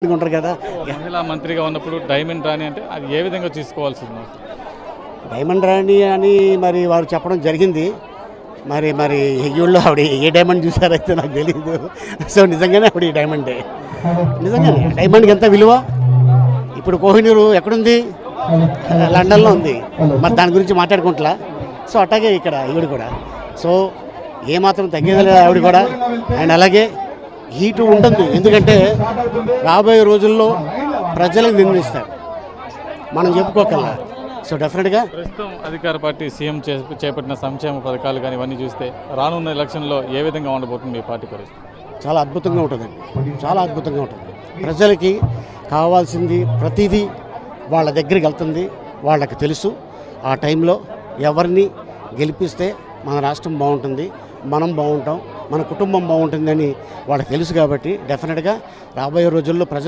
ఉంటారు కదా. మహిళా మంత్రిగా ఉన్నప్పుడు డైమండ్ రాణి అంటే అది ఏ విధంగా తీసుకోవాల్సి ఉంది? డైమండ్ రాణి అని మరి వారు చెప్పడం జరిగింది. మరి మరి ఈవిళ్ళు ఆవిడ ఏ డైమండ్ చూసారైతే నాకు తెలియదు. సో నిజంగానే ఆవిడ ఈ డైమండే, నిజంగానే డైమండ్కి ఎంత విలువ. ఇప్పుడు కోహినూరు ఎక్కడుంది? లండన్లో ఉంది. మరి దాని గురించి మాట్లాడుకుంటా. సో అట్లాగే ఇక్కడ ఈవిడ కూడా. సో ఏమాత్రం తగ్గేది లేదు ఆవిడ కూడా. అండ్ అలాగే హీటు ఉంటుంది, ఎందుకంటే రాబోయే రోజుల్లో ప్రజలకు నిర్ణయిస్తారు, మనం చెప్పుకోకల్లా. సో డెఫినెట్గా ప్రస్తుతం అధికార పార్టీ సీఎం చేపట్టిన సంక్షేమ పథకాలు కానీ ఇవన్నీ చూస్తే రానున్న ఎలక్షన్లో ఏ విధంగా ఉండబోతుంది మీ పార్టీ పరిస్థితి? చాలా అద్భుతంగా ఉంటుందండి, చాలా అద్భుతంగా ఉంటుంది. ప్రజలకి కావాల్సింది ప్రతిదీ వాళ్ళ దగ్గరికి వెళ్తుంది. వాళ్ళకి తెలుసు ఆ టైంలో ఎవరిని గెలిపిస్తే మన రాష్ట్రం బాగుంటుంది, మనం బాగుంటాం, మన కుటుంబం బాగుంటుందని వాళ్ళకి తెలుసు. కాబట్టి డెఫినెట్గా రాబోయే రోజుల్లో ప్రజలు